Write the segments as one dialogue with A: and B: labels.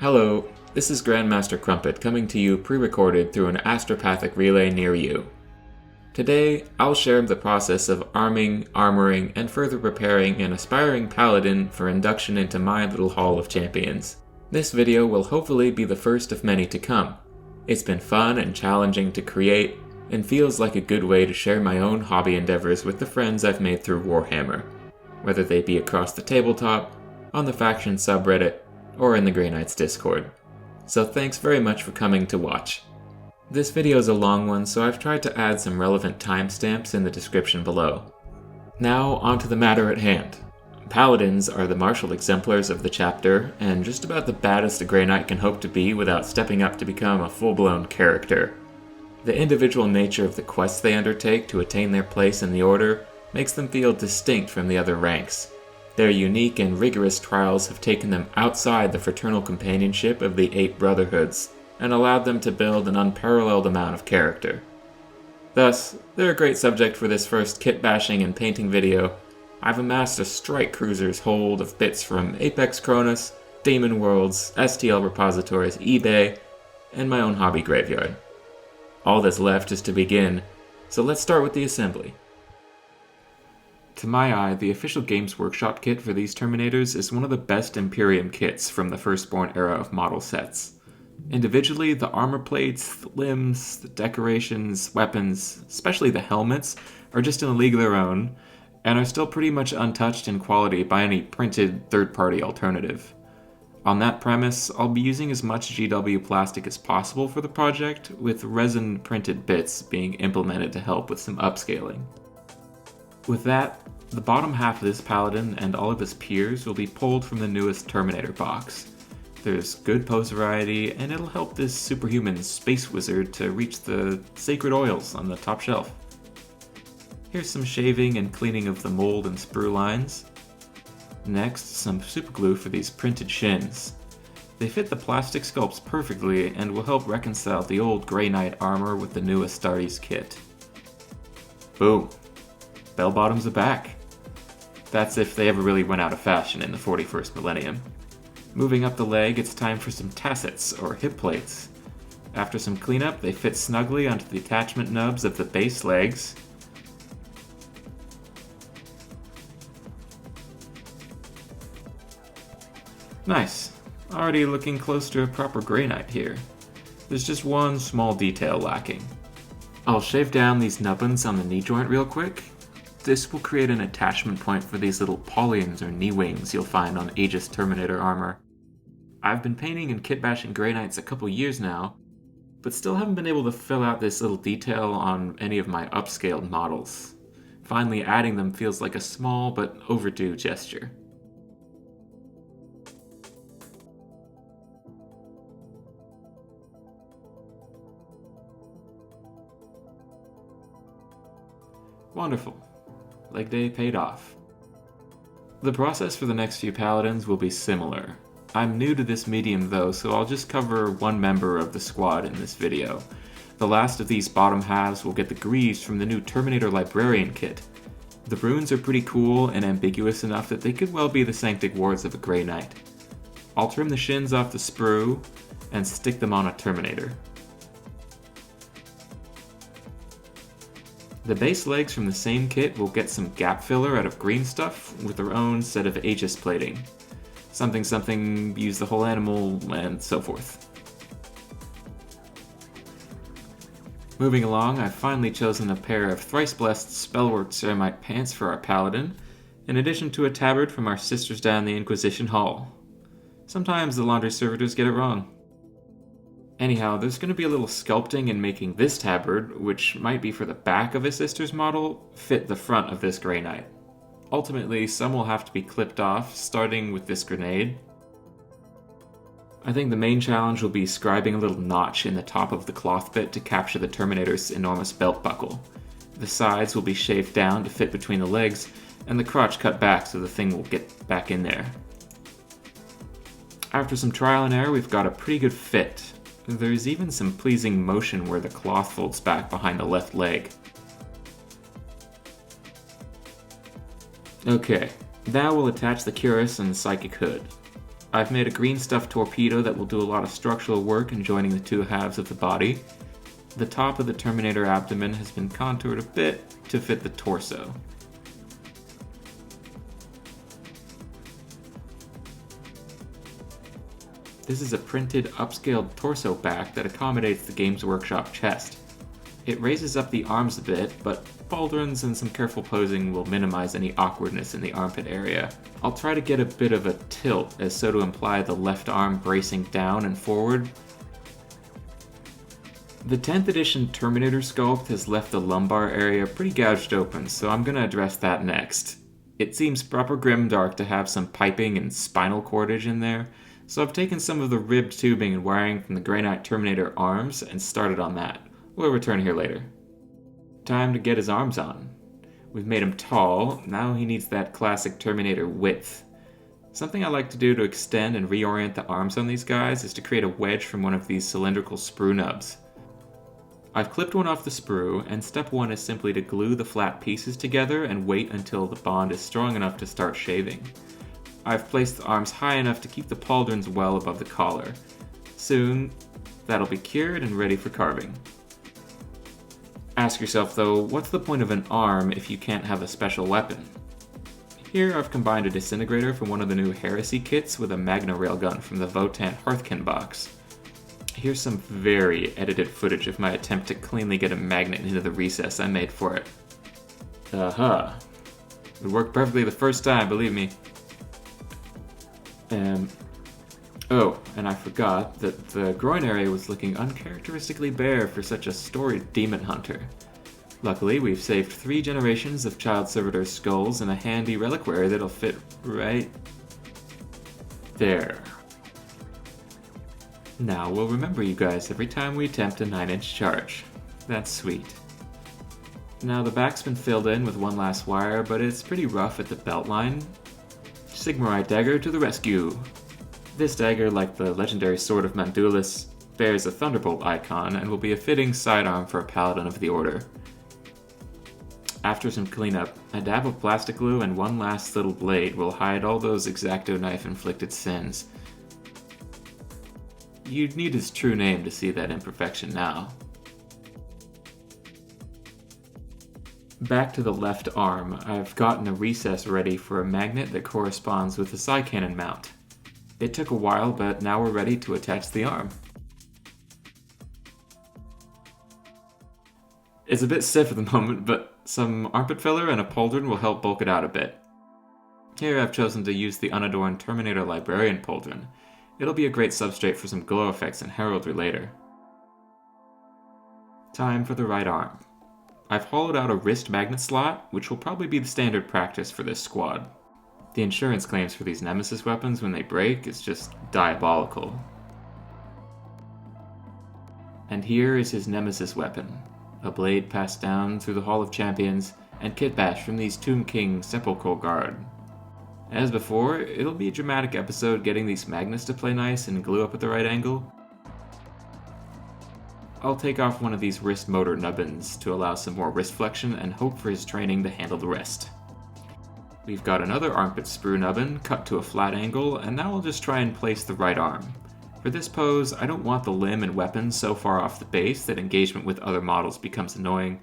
A: Hello, this is Grandmaster Crumpet coming to you pre-recorded through an astropathic relay near you. Today, I'll share the process of arming, armoring, and further preparing an aspiring paladin for induction into my little Hall of Champions. This video will hopefully be the first of many to come. It's been fun and challenging to create, and feels like a good way to share my own hobby endeavors with the friends I've made through Warhammer, whether they be across the tabletop, on the faction subreddit, or in the Grey Knights Discord. So thanks very much for coming to watch. This video is a long one, so I've tried to add some relevant timestamps in the description below. Now onto the matter at hand. Paladins are the martial exemplars of the chapter, and just about the baddest a Grey Knight can hope to be without stepping up to become a full-blown character. The individual nature of the quests they undertake to attain their place in the Order makes them feel distinct from the other ranks. Their unique and rigorous trials have taken them outside the fraternal companionship of the 8 Brotherhoods, and allowed them to build an unparalleled amount of character. Thus, they're a great subject for this first kit bashing and painting video. I've amassed a strike cruiser's hold of bits from Apex Cronus, Demon Worlds, STL repositories, eBay, and my own hobby graveyard. All that's left is to begin, so let's start with the assembly. To my eye, the official Games Workshop kit for these Terminators is one of the best Imperium kits from the Firstborn era of model sets. Individually, the armor plates, limbs, the decorations, weapons, especially the helmets, are just in a league of their own, and are still pretty much untouched in quality by any printed third-party alternative. On that premise, I'll be using as much GW plastic as possible for the project, with resin-printed bits being implemented to help with some upscaling. With that, the bottom half of this Paladin and all of his peers will be pulled from the newest Terminator box. There's good pose variety, and it'll help this superhuman space wizard to reach the sacred oils on the top shelf. Here's some shaving and cleaning of the mold and sprue lines. Next, some superglue for these printed shins. They fit the plastic sculpts perfectly and will help reconcile the old Grey Knight armor with the new Astartes kit. Boom. Bell bottoms are back. That's if they ever really went out of fashion in the 41st millennium. Moving up the leg, it's time for some tassets, or hip plates. After some cleanup, they fit snugly onto the attachment nubs of the base legs. Nice. Already looking close to a proper Grey Knight here. There's just one small detail lacking. I'll shave down these nubbins on the knee joint real quick. This will create an attachment point for these little paulions or knee wings you'll find on Aegis Terminator armor. I've been painting and kit bashing Grey Knights a couple years now, but still haven't been able to fill out this little detail on any of my upscaled models. Finally adding them feels like a small but overdue gesture. Wonderful. Leg day paid off. The process for the next few Paladins will be similar. I'm new to this medium though, so I'll just cover one member of the squad in this video. The last of these bottom halves will get the greaves from the new Terminator Librarian kit. The runes are pretty cool and ambiguous enough that they could well be the Sanctic Wards of a Grey Knight. I'll trim the shins off the sprue and stick them on a Terminator. The base legs from the same kit will get some gap filler out of green stuff with their own set of Aegis plating. Something, use the whole animal, and so forth. Moving along, I've finally chosen a pair of thrice-blessed Spellwork Ceramite pants for our Paladin, in addition to a tabard from our sisters down the Inquisition Hall. Sometimes the laundry servitors get it wrong. Anyhow, there's going to be a little sculpting in making this tabard, which might be for the back of a sister's model, fit the front of this Grey Knight. Ultimately, some will have to be clipped off, starting with this grenade. I think the main challenge will be scribing a little notch in the top of the cloth bit to capture the Terminator's enormous belt buckle. The sides will be shaved down to fit between the legs, and the crotch cut back so the thing will get back in there. After some trial and error, we've got a pretty good fit. There's even some pleasing motion where the cloth folds back behind the left leg. Okay, now we'll attach the cuirass and psychic hood. I've made a green stuff torpedo that will do a lot of structural work in joining the two halves of the body. The top of the Terminator abdomen has been contoured a bit to fit the torso. This is a printed, upscaled torso back that accommodates the Games Workshop chest. It raises up the arms a bit, but pauldrons and some careful posing will minimize any awkwardness in the armpit area. I'll try to get a bit of a tilt, as so to imply the left arm bracing down and forward. The 10th edition Terminator sculpt has left the lumbar area pretty gouged open, so I'm going to address that next. It seems proper grimdark to have some piping and spinal cordage in there, so I've taken some of the ribbed tubing and wiring from the Grey Knight Terminator arms and started on that. We'll return here later. Time to get his arms on. We've made him tall, now he needs that classic Terminator width. Something I like to do to extend and reorient the arms on these guys is to create a wedge from one of these cylindrical sprue nubs. I've clipped one off the sprue, and step 1 is simply to glue the flat pieces together and wait until the bond is strong enough to start shaving. I've placed the arms high enough to keep the pauldrons well above the collar. Soon, that'll be cured and ready for carving. Ask yourself though, what's the point of an arm if you can't have a special weapon? Here I've combined a disintegrator from one of the new Heresy kits with a Magna railgun from the Votan Hearthkin box. Here's some very edited footage of my attempt to cleanly get a magnet into the recess I made for it. It worked perfectly the first time, believe me. Oh, and I forgot that the groin area was looking uncharacteristically bare for such a storied demon hunter. Luckily, we've saved 3 generations of child servitor skulls in a handy reliquary that'll fit right there. Now we'll remember you guys every time we attempt a 9-inch charge. That's sweet. Now the back's been filled in with one last wire, but it's pretty rough at the belt line. Sigmarite dagger to the rescue! This dagger, like the legendary sword of Mandulus, bears a thunderbolt icon and will be a fitting sidearm for a paladin of the order. After some cleanup, a dab of plastic glue and one last little blade will hide all those X-Acto knife-inflicted sins. You'd need his true name to see that imperfection now. Back to the left arm, I've gotten a recess ready for a magnet that corresponds with the side cannon mount. It took a while, but now we're ready to attach the arm. It's a bit stiff at the moment, but some armpit filler and a pauldron will help bulk it out a bit. Here I've chosen to use the unadorned Terminator Librarian pauldron. It'll be a great substrate for some glow effects in Heraldry later. Time for the right arm. I've hollowed out a wrist magnet slot, which will probably be the standard practice for this squad. The insurance claims for these Nemesis weapons when they break is just diabolical. And here is his Nemesis weapon, a blade passed down through the Hall of Champions and kit bash from these Tomb King Sepulchral Guard. As before, it'll be a dramatic episode getting these magnets to play nice and glue up at the right angle. I'll take off one of these wrist motor nubbins to allow some more wrist flexion and hope for his training to handle the rest. We've got another armpit sprue nubbin cut to a flat angle, and now we'll just try and place the right arm. For this pose, I don't want the limb and weapon so far off the base that engagement with other models becomes annoying,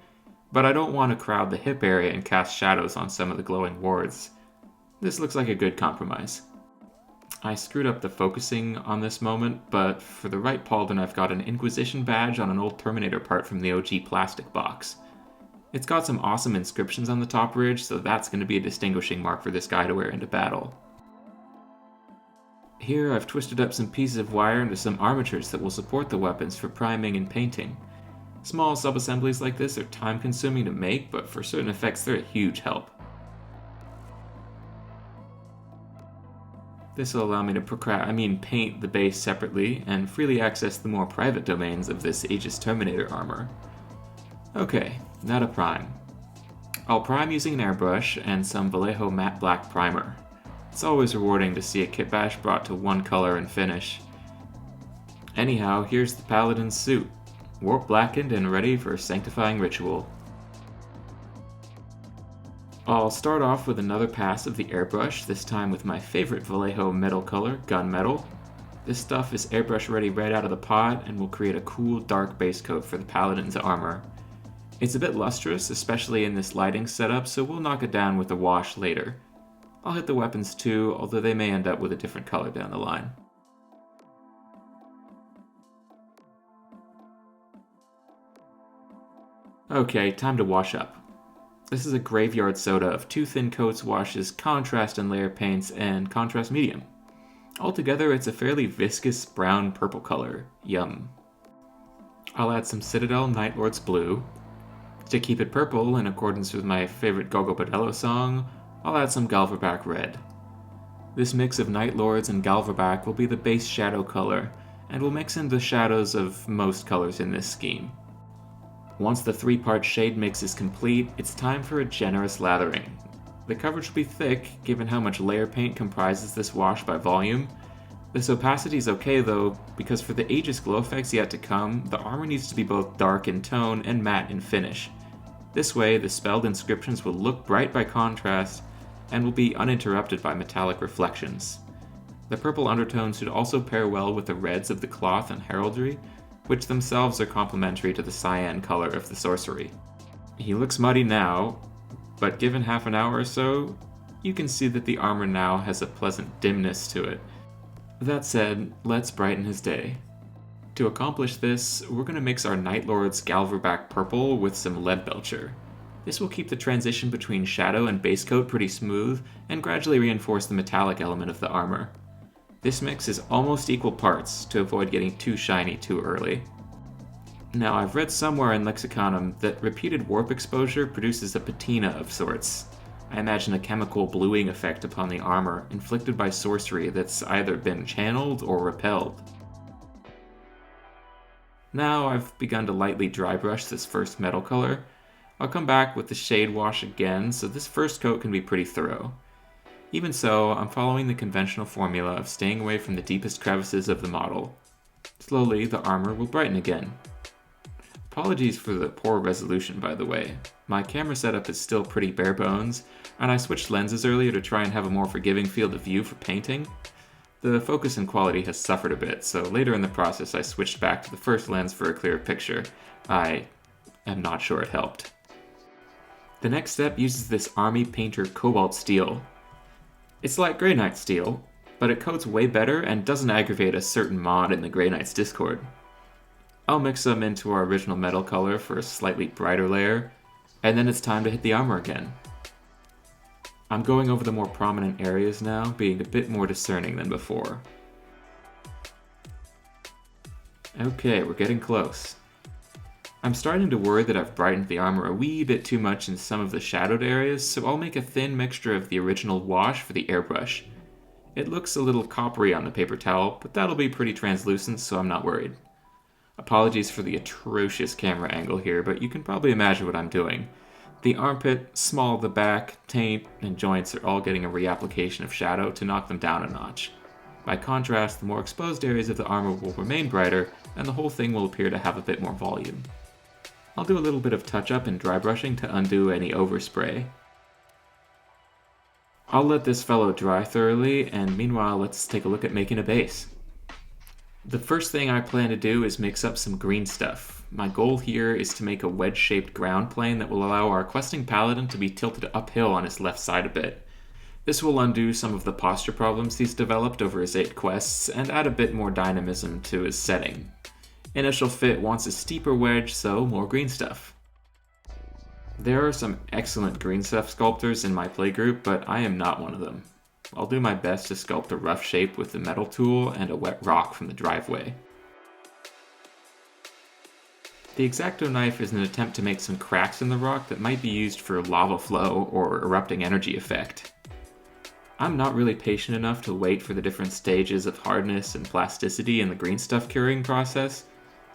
A: but I don't want to crowd the hip area and cast shadows on some of the glowing wards. This looks like a good compromise. I screwed up the focusing on this moment, but for the right pauldron I've got an Inquisition badge on an old Terminator part from the OG plastic box. It's got some awesome inscriptions on the top ridge, so that's going to be a distinguishing mark for this guy to wear into battle. Here I've twisted up some pieces of wire into some armatures that will support the weapons for priming and painting. Small sub-assemblies like this are time-consuming to make, but for certain effects they're a huge help. This will allow me to paint the base separately and freely access the more private domains of this Aegis Terminator armor. Okay, now to prime. I'll prime using an airbrush and some Vallejo matte black primer. It's always rewarding to see a kit bash brought to one color and finish. Anyhow, here's the Paladin's suit, warp blackened and ready for a sanctifying ritual. I'll start off with another pass of the airbrush, this time with my favorite Vallejo metal color, Gunmetal. This stuff is airbrush ready right out of the pot and will create a cool dark base coat for the Paladin's armor. It's a bit lustrous, especially in this lighting setup, so we'll knock it down with a wash later. I'll hit the weapons too, although they may end up with a different color down the line. Okay, time to wash up. This is a graveyard soda of 2 thin coats, washes, contrast and layer paints, and contrast medium. Altogether, it's a fairly viscous brown-purple color. Yum. I'll add some Citadel Nightlord's Blue. To keep it purple, in accordance with my favorite Gogo Bordello song, I'll add some Galverback Red. This mix of Nightlords and Galverback will be the base shadow color, and will mix in the shadows of most colors in this scheme. Once the 3-part shade mix is complete, it's time for a generous lathering. The coverage will be thick, given how much layer paint comprises this wash by volume. This opacity is okay though, because for the Aegis glow effects yet to come, the armor needs to be both dark in tone and matte in finish. This way, the spelled inscriptions will look bright by contrast, and will be uninterrupted by metallic reflections. The purple undertones should also pair well with the reds of the cloth and heraldry, which themselves are complementary to the cyan color of the sorcery. He looks muddy now, but given half an hour or so, you can see that the armor now has a pleasant dimness to it. That said, let's brighten his day. To accomplish this, we're going to mix our Nightlord's Galverback Purple with some Leadbelcher. This will keep the transition between shadow and base coat pretty smooth, and gradually reinforce the metallic element of the armor. This mix is almost equal parts, to avoid getting too shiny too early. Now, I've read somewhere in Lexiconum that repeated warp exposure produces a patina of sorts. I imagine a chemical bluing effect upon the armor, inflicted by sorcery that's either been channeled or repelled. Now I've begun to lightly dry brush this first metal color. I'll come back with the shade wash again, so this first coat can be pretty thorough. Even so, I'm following the conventional formula of staying away from the deepest crevices of the model. Slowly, the armor will brighten again. Apologies for the poor resolution, by the way. My camera setup is still pretty bare bones, and I switched lenses earlier to try and have a more forgiving field of view for painting. The focus and quality has suffered a bit, so later in the process I switched back to the first lens for a clearer picture. I am not sure it helped. The next step uses this Army Painter Cobalt Steel. It's like Grey Knight Steel, but it coats way better and doesn't aggravate a certain mod in the Grey Knight's Discord. I'll mix them into our original metal color for a slightly brighter layer, and then it's time to hit the armor again. I'm going over the more prominent areas now, being a bit more discerning than before. Okay, we're getting close. I'm starting to worry that I've brightened the armor a wee bit too much in some of the shadowed areas, so I'll make a thin mixture of the original wash for the airbrush. It looks a little coppery on the paper towel, but that'll be pretty translucent, so I'm not worried. Apologies for the atrocious camera angle here, but you can probably imagine what I'm doing. The armpit, small of the back, taint, and joints are all getting a reapplication of shadow to knock them down a notch. By contrast, the more exposed areas of the armor will remain brighter, and the whole thing will appear to have a bit more volume. I'll do a little bit of touch-up and dry brushing to undo any overspray. I'll let this fellow dry thoroughly, and meanwhile let's take a look at making a base. The first thing I plan to do is mix up some green stuff. My goal here is to make a wedge-shaped ground plane that will allow our questing paladin to be tilted uphill on his left side a bit. This will undo some of the posture problems he's developed over his 8 quests, and add a bit more dynamism to his setting. Initial Fit wants a steeper wedge, so more green stuff. There are some excellent green stuff sculptors in my playgroup, but I am not one of them. I'll do my best to sculpt a rough shape with the metal tool and a wet rock from the driveway. The X-Acto knife is an attempt to make some cracks in the rock that might be used for lava flow or erupting energy effect. I'm not really patient enough to wait for the different stages of hardness and plasticity in the green stuff curing process,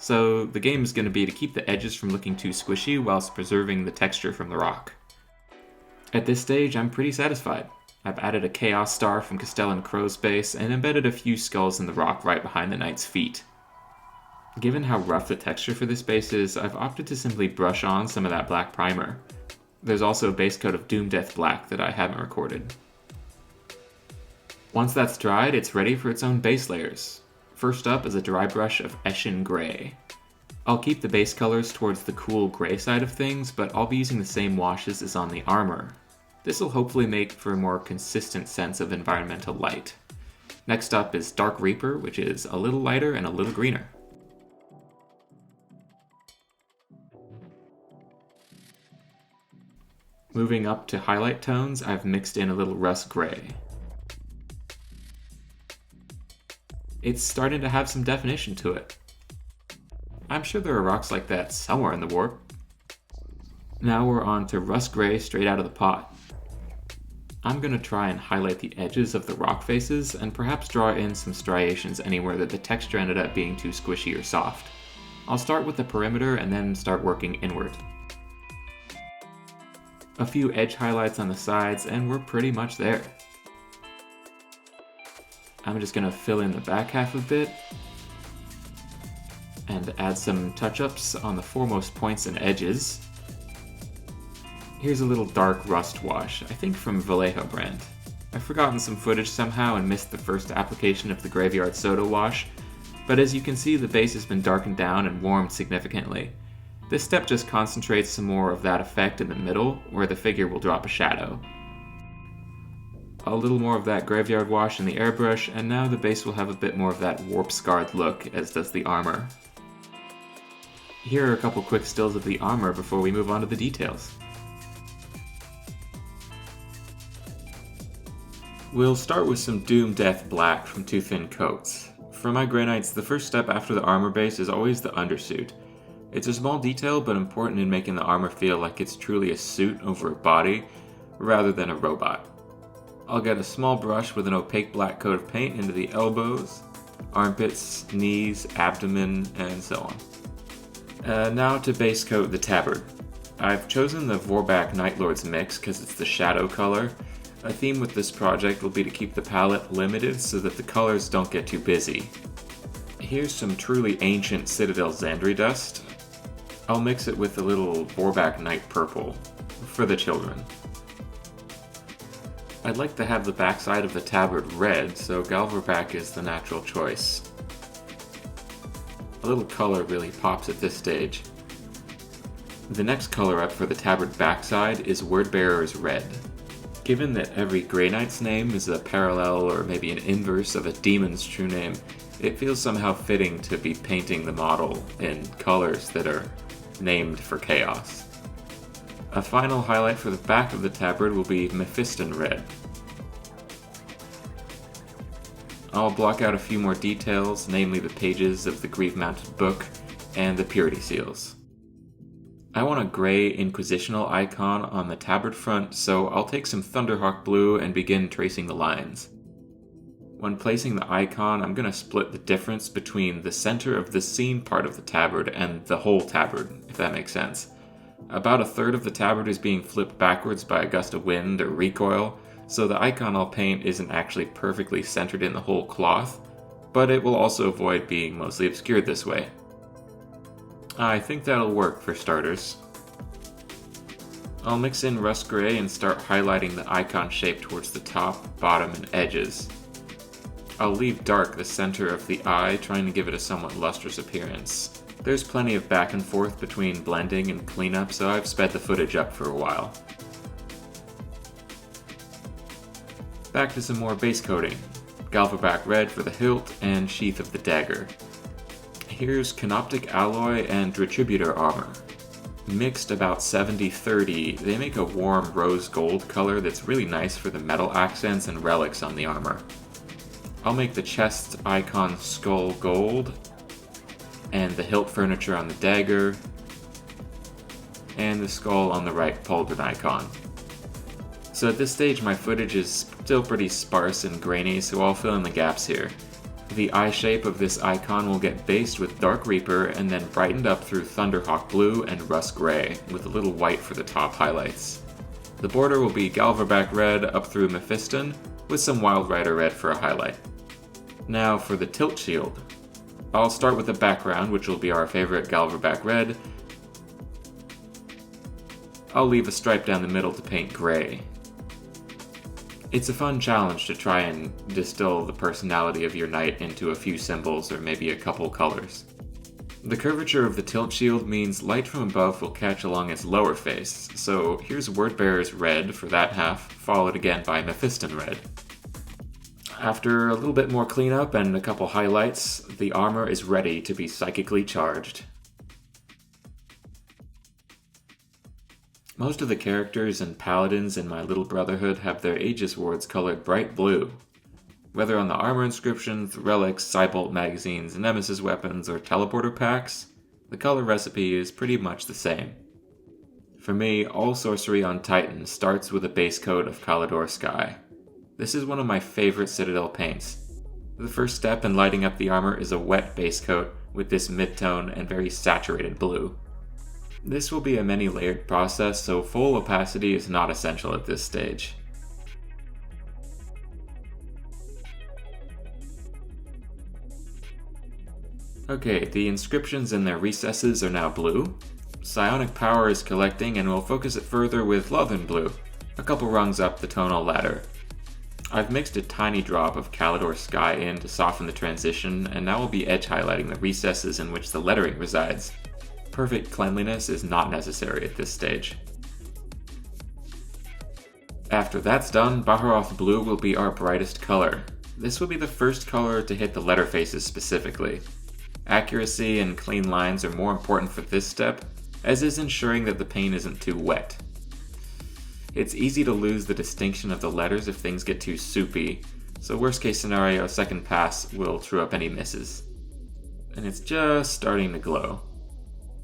A: so the game is going to be to keep the edges from looking too squishy whilst preserving the texture from the rock. At this stage, I'm pretty satisfied. I've added a Chaos Star from Castellan Crow's base and embedded a few skulls in the rock right behind the knight's feet. Given how rough the texture for this base is, I've opted to simply brush on some of that black primer. There's also a base coat of Doom Death Black that I haven't recorded. Once that's dried, it's ready for its own base layers. First up is a dry brush of Eshin Gray. I'll keep the base colors towards the cool gray side of things, but I'll be using the same washes as on the armor. This will hopefully make for a more consistent sense of environmental light. Next up is Dark Reaper, which is a little lighter and a little greener. Moving up to highlight tones, I've mixed in a little rust gray. It's starting to have some definition to it. I'm sure there are rocks like that somewhere in the warp. Now we're on to rust gray straight out of the pot. I'm going to try and highlight the edges of the rock faces and perhaps draw in some striations anywhere that the texture ended up being too squishy or soft. I'll start with the perimeter and then start working inward. A few edge highlights on the sides and we're pretty much there. I'm just going to fill in the back half a bit and add some touch-ups on the foremost points and edges. Here's a little dark rust wash, I think from Vallejo brand. I've forgotten some footage somehow and missed the first application of the Graveyard Soda wash, but as you can see the base has been darkened down and warmed significantly. This step just concentrates some more of that effect in the middle, where the figure will drop a shadow. A little more of that Graveyard wash in the airbrush, and now the base will have a bit more of that warp-scarred look, as does the armor. Here are a couple quick stills of the armor before we move on to the details. We'll start with some Doom Death Black from Two Thin Coats. For my Grey Knights, the first step after the armor base is always the undersuit. It's a small detail, but important in making the armor feel like it's truly a suit over a body, rather than a robot. I'll get a small brush with an opaque black coat of paint into the elbows, armpits, knees, abdomen, and so on. Now to base coat the tabard. I've chosen the Vorbak Nightlords mix because it's the shadow color. A theme with this project will be to keep the palette limited so that the colors don't get too busy. Here's some truly ancient Citadel Xandri dust. I'll mix it with a little Vorbak Night Purple for the children. I'd like to have the backside of the tabard red, so Galverback is the natural choice. A little color really pops at this stage. The next color up for the tabard backside is Wordbearer's Red. Given that every Grey Knight's name is a parallel or maybe an inverse of a demon's true name, it feels somehow fitting to be painting the model in colors that are named for chaos. A final highlight for the back of the tabard will be Mephiston Red. I'll block out a few more details, namely the pages of the Grieve-mounted book and the Purity Seals. I want a grey Inquisitional icon on the tabard front, so I'll take some Thunderhawk blue and begin tracing the lines. When placing the icon, I'm going to split the difference between the center of the scene part of the tabard and the whole tabard, if that makes sense. About a third of the tabard is being flipped backwards by a gust of wind or recoil, so the icon I'll paint isn't actually perfectly centered in the whole cloth, but it will also avoid being mostly obscured this way. I think that'll work for starters. I'll mix in rust gray and start highlighting the icon shape towards the top, bottom, and edges. I'll leave dark the center of the eye, trying to give it a somewhat lustrous appearance. There's plenty of back and forth between blending and cleanup, so I've sped the footage up for a while. Back to some more base coating. Galverback Red for the hilt and sheath of the dagger. Here's Canoptic Alloy and Retributor Armor. Mixed about 70-30, they make a warm rose gold color that's really nice for the metal accents and relics on the armor. I'll make the chest icon skull gold, and the hilt furniture on the dagger, and the skull on the right pauldron icon. So at this stage my footage is still pretty sparse and grainy, so I'll fill in the gaps here. The eye shape of this icon will get based with Dark Reaper and then brightened up through Thunderhawk Blue and Rust Gray, with a little white for the top highlights. The border will be Galverback Red up through Mephiston, with some Wild Rider Red for a highlight. Now for the tilt shield. I'll start with the background, which will be our favorite Galverback Red. I'll leave a stripe down the middle to paint gray. It's a fun challenge to try and distill the personality of your knight into a few symbols or maybe a couple colors. The curvature of the tilt shield means light from above will catch along its lower face, so here's Wordbearer's red for that half, followed again by Mephiston red. After a little bit more cleanup and a couple highlights, the armor is ready to be psychically charged. Most of the characters and paladins in my little brotherhood have their Aegis wards colored bright blue. Whether on the armor inscriptions, relics, Cybolt magazines, nemesis weapons, or teleporter packs, the color recipe is pretty much the same. For me, all sorcery on Titan starts with a base coat of Calidor Sky. This is one of my favorite Citadel paints. The first step in lighting up the armor is a wet base coat with this mid-tone and very saturated blue. This will be a many-layered process, so full opacity is not essential at this stage. Okay, the inscriptions in their recesses are now blue. Psionic power is collecting, and we'll focus it further with Lothern blue, a couple rungs up the tonal ladder. I've mixed a tiny drop of Calidor Sky in to soften the transition, and now we'll be edge highlighting the recesses in which the lettering resides. Perfect cleanliness is not necessary at this stage. After that's done, Baharoth Blue will be our brightest color. This will be the first color to hit the letter faces specifically. Accuracy and clean lines are more important for this step, as is ensuring that the paint isn't too wet. It's easy to lose the distinction of the letters if things get too soupy, so worst case scenario, second pass will true up any misses. And it's just starting to glow.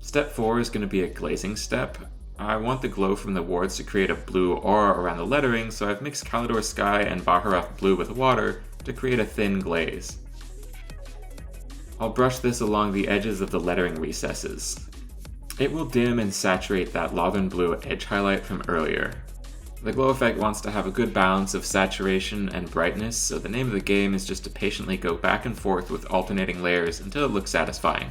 A: Step 4 is going to be a glazing step. I want the glow from the wards to create a blue aura around the lettering, so I've mixed Calidor Sky and Baharoth Blue with water to create a thin glaze. I'll brush this along the edges of the lettering recesses. It will dim and saturate that Lothern Blue edge highlight from earlier. The glow effect wants to have a good balance of saturation and brightness, so the name of the game is just to patiently go back and forth with alternating layers until it looks satisfying.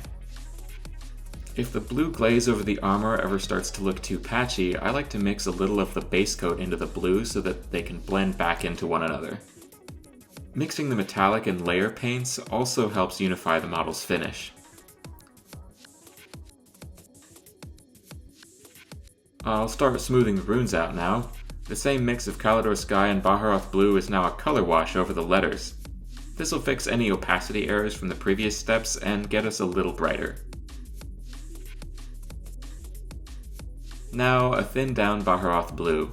A: If the blue glaze over the armor ever starts to look too patchy, I like to mix a little of the base coat into the blue so that they can blend back into one another. Mixing the metallic and layer paints also helps unify the model's finish. I'll start smoothing the runes out now. The same mix of Calidor Sky and Baharoth Blue is now a color wash over the letters. This will fix any opacity errors from the previous steps and get us a little brighter. Now, a thinned down Baharoth Blue.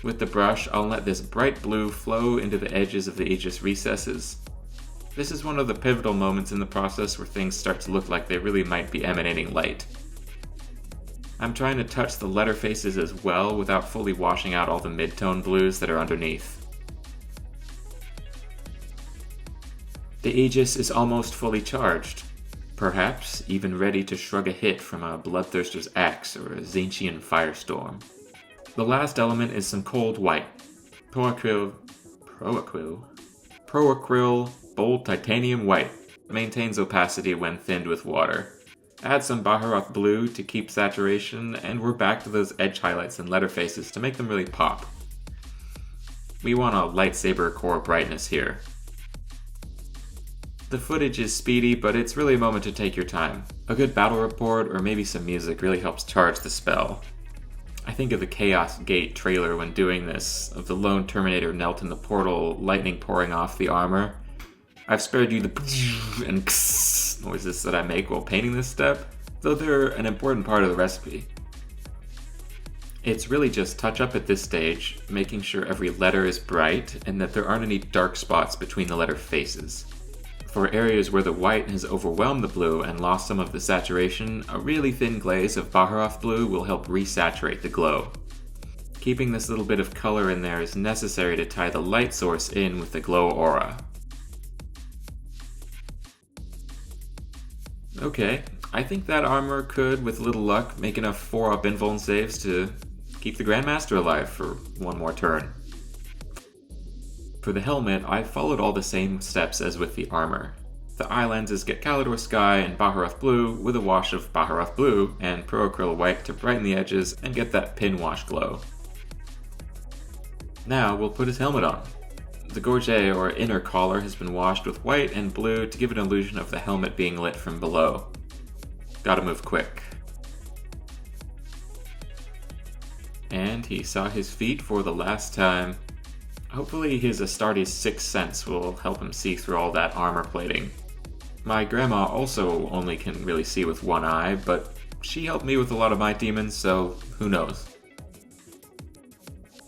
A: With the brush, I'll let this bright blue flow into the edges of the Aegis recesses. This is one of the pivotal moments in the process where things start to look like they really might be emanating light. I'm trying to touch the letter faces as well without fully washing out all the mid-tone blues that are underneath. The Aegis is almost fully charged. Perhaps even ready to shrug a hit from a Bloodthirster's axe or a Zinchian firestorm. The last element is some cold white. Proacryl bold titanium white maintains opacity when thinned with water. Add some Baharoth Blue to keep saturation, and we're back to those edge highlights and letter faces to make them really pop. We want a lightsaber core brightness here. The footage is speedy, but it's really a moment to take your time. A good battle report or maybe some music really helps charge the spell. I think of the Chaos Gate trailer when doing this, of the lone Terminator knelt in the portal, lightning pouring off the armor. I've spared you the and noises that I make while painting this step, though they're an important part of the recipe. It's really just touch up at this stage, making sure every letter is bright and that there aren't any dark spots between the letter faces. For areas where the white has overwhelmed the blue and lost some of the saturation, a really thin glaze of Baharoth Blue will help resaturate the glow. Keeping this little bit of color in there is necessary to tie the light source in with the glow aura. Okay, I think that armor could, with a little luck, make enough 4-up invuln saves to keep the Grandmaster alive for one more turn. For the helmet, I followed all the same steps as with the armor. The eye lenses get Kalidor Sky and Baharoth Blue with a wash of Baharoth Blue and Pro-Acryl White to brighten the edges and get that pin wash glow. Now we'll put his helmet on. The gorget or inner collar has been washed with white and blue to give an illusion of the helmet being lit from below. Gotta move quick. And he saw his feet for the last time. Hopefully his Astartes sixth sense will help him see through all that armor plating. My grandma also only can really see with one eye, but she helped me with a lot of my demons, so who knows.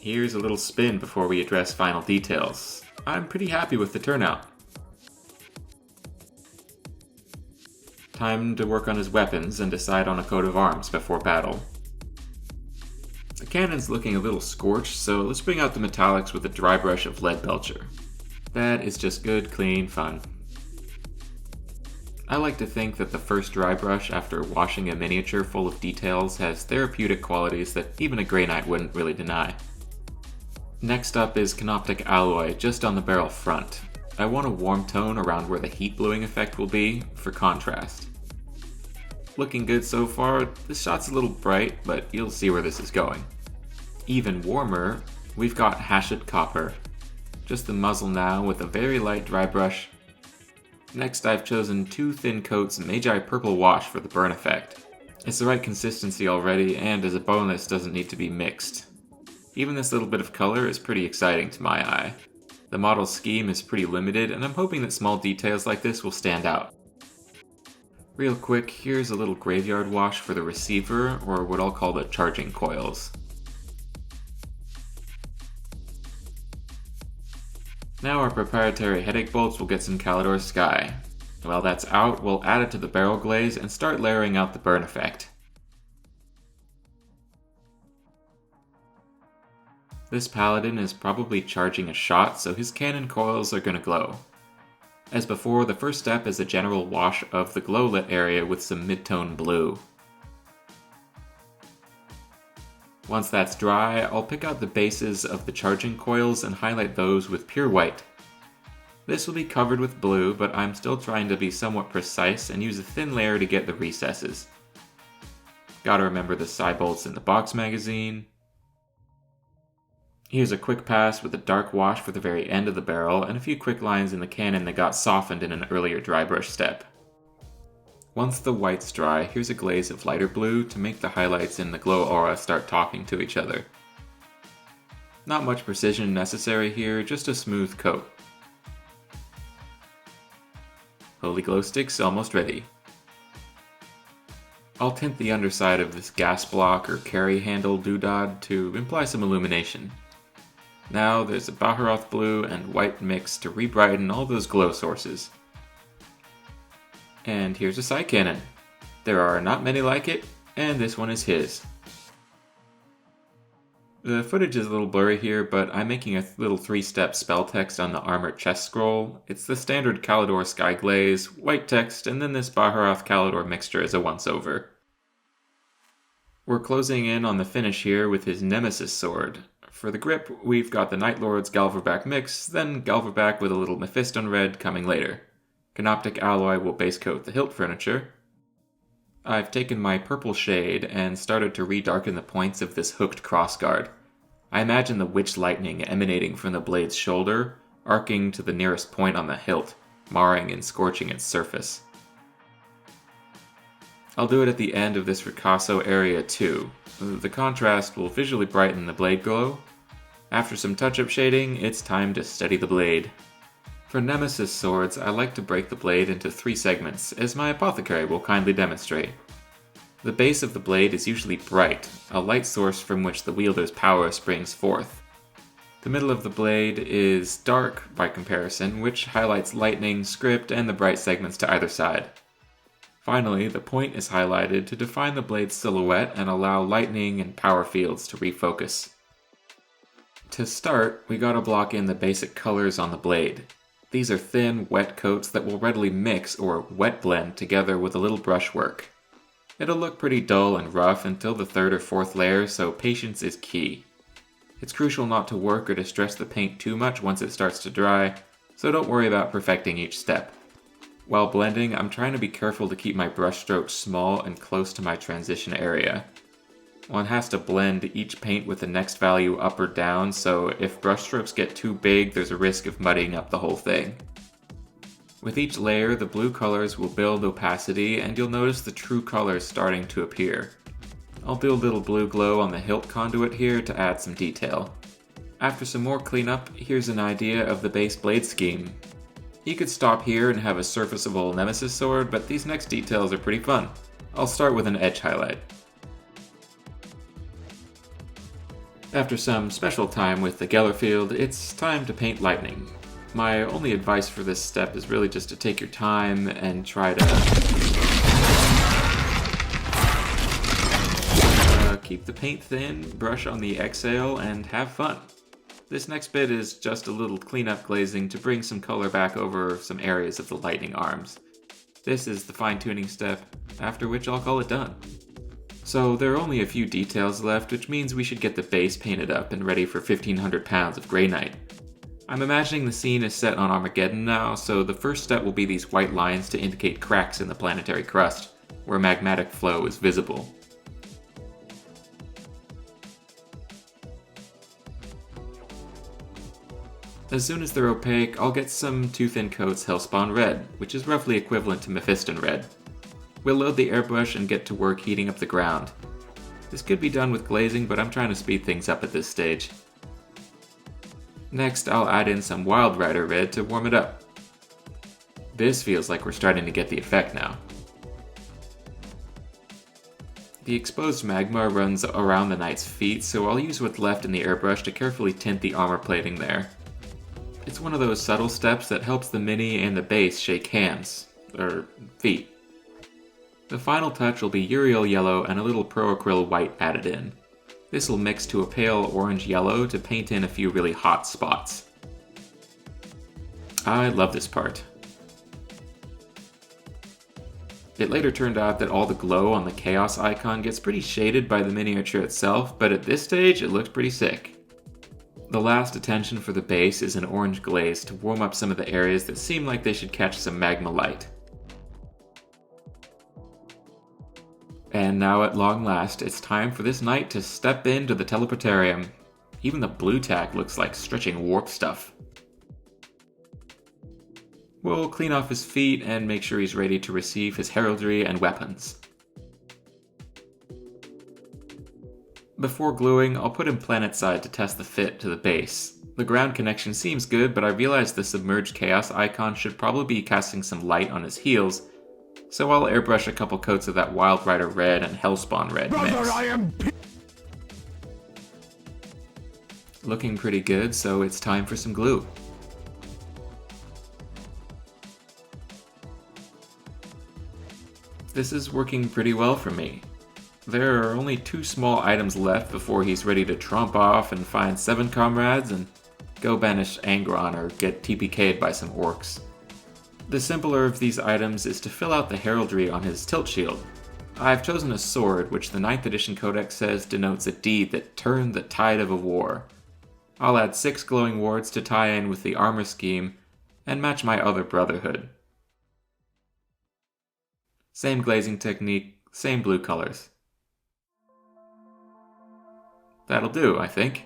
A: Here's a little spin before we address final details. I'm pretty happy with the turnout. Time to work on his weapons and decide on a coat of arms before battle. The cannon's looking a little scorched, so let's bring out the metallics with a dry brush of lead belcher. That is just good, clean fun. I like to think that the first dry brush after washing a miniature full of details has therapeutic qualities that even a Grey Knight wouldn't really deny. Next up is Canoptic Alloy just on the barrel front. I want a warm tone around where the heat bluing effect will be, for contrast. Looking good so far, this shot's a little bright, but you'll see where this is going. Even warmer, we've got Hashut Copper. Just the muzzle now with a very light dry brush. Next I've chosen 2 thin coats Magi Purple Wash for the burn effect. It's the right consistency already, and as a bonus doesn't need to be mixed. Even this little bit of color is pretty exciting to my eye. The model's scheme is pretty limited, and I'm hoping that small details like this will stand out. Real quick, here's a little graveyard wash for the receiver, or what I'll call the charging coils. Now our proprietary headache bolts will get some Kalidor Sky. While that's out, we'll add it to the barrel glaze and start layering out the burn effect. This Paladin is probably charging a shot, so his cannon coils are gonna glow. As before, the first step is a general wash of the glow-lit area with some mid-tone blue. Once that's dry, I'll pick out the bases of the charging coils and highlight those with pure white. This will be covered with blue, but I'm still trying to be somewhat precise and use a thin layer to get the recesses. Gotta remember the side bolts in the box magazine. Here's a quick pass with a dark wash for the very end of the barrel and a few quick lines in the cannon that got softened in an earlier dry brush step. Once the white's dry, here's a glaze of lighter blue to make the highlights in the glow aura start talking to each other. Not much precision necessary here, just a smooth coat. Holy glow stick's almost ready. I'll tint the underside of this gas block or carry handle doodad to imply some illumination. Now there's a Baharoth blue and white mix to re-brighten all those glow sources. And here's a side cannon. There are not many like it, and this one is his. The footage is a little blurry here, but I'm making a little 3-step spell text on the armored chest scroll. It's the standard Kalidor Sky glaze, white text, and then this Baharoth Kalidor mixture as a once-over. We're closing in on the finish here with his Nemesis sword. For the grip, we've got the Night Lord's Galverback mix, then Galverback with a little Mephiston red coming later. Canoptic Alloy will base coat the hilt furniture. I've taken my purple shade and started to redarken the points of this hooked crossguard. I imagine the witch lightning emanating from the blade's shoulder, arcing to the nearest point on the hilt, marring and scorching its surface. I'll do it at the end of this ricasso area too. The contrast will visually brighten the blade glow. After some touch-up shading, it's time to steady the blade. For Nemesis swords, I like to break the blade into 3 segments, as my apothecary will kindly demonstrate. The base of the blade is usually bright, a light source from which the wielder's power springs forth. The middle of the blade is dark by comparison, which highlights lightning, script, and the bright segments to either side. Finally, the point is highlighted to define the blade's silhouette and allow lightning and power fields to refocus. To start, we gotta block in the basic colors on the blade. These are thin, wet coats that will readily mix or wet blend together with a little brushwork. It'll look pretty dull and rough until the 3rd or 4th layer, so patience is key. It's crucial not to work or to stress the paint too much once it starts to dry, so don't worry about perfecting each step. While blending, I'm trying to be careful to keep my brushstrokes small and close to my transition area. One has to blend each paint with the next value up or down, so if brushstrokes get too big, there's a risk of muddying up the whole thing. With each layer, the blue colors will build opacity, and you'll notice the true colors starting to appear. I'll do a little blue glow on the hilt conduit here to add some detail. After some more cleanup, here's an idea of the base blade scheme. You could stop here and have a surfaceable nemesis sword, but these next details are pretty fun. I'll start with an edge highlight. After some special time with the Gellerfield, it's time to paint lightning. My only advice for this step is really just to take your time and try to keep the paint thin, brush on the exhale, and have fun. This next bit is just a little cleanup glazing to bring some color back over some areas of the lightning arms. This is the fine-tuning step, after which I'll call it done. So there are only a few details left, which means we should get the base painted up and ready for 1,500 pounds of Grey Knight. I'm imagining the scene is set on Armageddon now, so the first step will be these white lines to indicate cracks in the planetary crust, where magmatic flow is visible. As soon as they're opaque, I'll get some too thin coats Hellspawn Red, which is roughly equivalent to Mephiston Red. We'll load the airbrush and get to work heating up the ground. This could be done with glazing, but I'm trying to speed things up at this stage. Next, I'll add in some Wild Rider Red to warm it up. This feels like we're starting to get the effect now. The exposed magma runs around the knight's feet, so I'll use what's left in the airbrush to carefully tint the armor plating there. It's one of those subtle steps that helps the mini and the base shake hands, or feet. The final touch will be Uriel yellow and a little pro-acryl white added in. This will mix to a pale orange-yellow to paint in a few really hot spots. I love this part. It later turned out that all the glow on the Chaos icon gets pretty shaded by the miniature itself, but at this stage it looks pretty sick. The last attention for the base is an orange glaze to warm up some of the areas that seem like they should catch some magma light. And now at long last, it's time for this knight to step into the teleportarium. Even the blue tack looks like stretching warp stuff. We'll clean off his feet and make sure he's ready to receive his heraldry and weapons. Before gluing, I'll put him planetside to test the fit to the base. The ground connection seems good, but I realize the submerged chaos icon should probably be casting some light on his heels, so I'll airbrush a couple coats of that Wild Rider Red and Hellspawn Red mix. Looking pretty good, so it's time for some glue. This is working pretty well for me. There are only 2 small items left before he's ready to tromp off and find 7 comrades and go banish Angron or get TPK'd by some orcs. The simpler of these items is to fill out the heraldry on his tilt shield. I've chosen a sword, which the 9th edition codex says denotes a deed that turned the tide of a war. I'll add 6 glowing wards to tie in with the armor scheme and match my other brotherhood. Same glazing technique, same blue colors. That'll do, I think.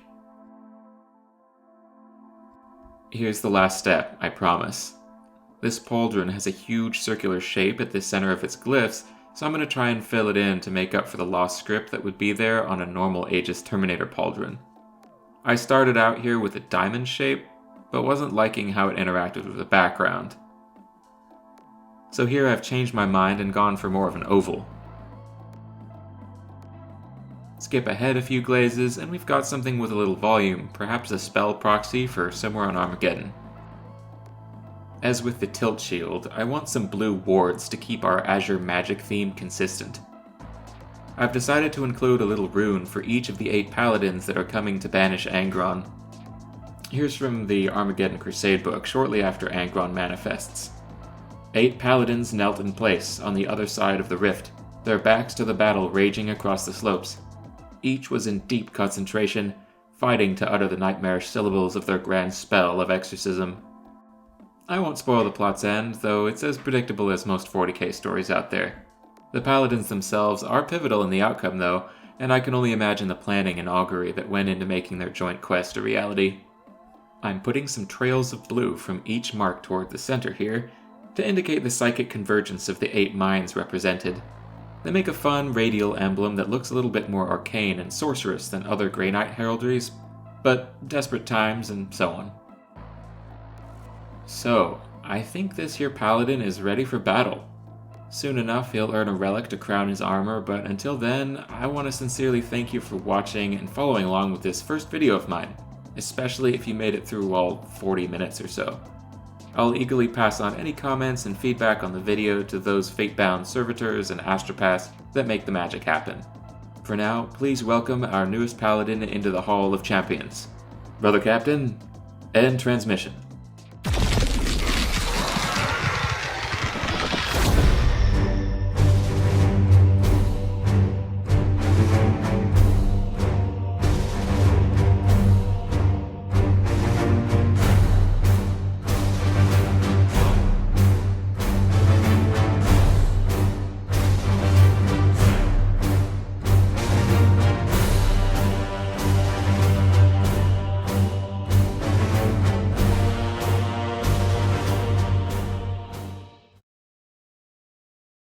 A: Here's the last step, I promise. This pauldron has a huge circular shape at the center of its glyphs, so I'm going to try and fill it in to make up for the lost script that would be there on a normal Aegis Terminator pauldron. I started out here with a diamond shape, but wasn't liking how it interacted with the background. So here I've changed my mind and gone for more of an oval. Skip ahead a few glazes, and we've got something with a little volume, perhaps a spell proxy for somewhere on Armageddon. As with the tilt shield, I want some blue wards to keep our Azure magic theme consistent. I've decided to include a little rune for each of the 8 paladins that are coming to banish Angron. Here's from the Armageddon Crusade book, shortly after Angron manifests. 8 paladins knelt in place on the other side of the rift, their backs to the battle raging across the slopes. Each was in deep concentration, fighting to utter the nightmarish syllables of their grand spell of exorcism. I won't spoil the plot's end, though it's as predictable as most 40k stories out there. The Paladins themselves are pivotal in the outcome, though, and I can only imagine the planning and augury that went into making their joint quest a reality. I'm putting some trails of blue from each mark toward the center here, to indicate the psychic convergence of the 8 minds represented. They make a fun radial emblem that looks a little bit more arcane and sorcerous than other Grey Knight heraldries, but desperate times and so on. So, I think this here Paladin is ready for battle. Soon enough he'll earn a relic to crown his armor, but until then, I want to sincerely thank you for watching and following along with this first video of mine, especially if you made it through all 40 minutes or so. I'll eagerly pass on any comments and feedback on the video to those fate-bound servitors and astropaths that make the magic happen. For now, please welcome our newest paladin into the Hall of Champions. Brother Captain, end transmission.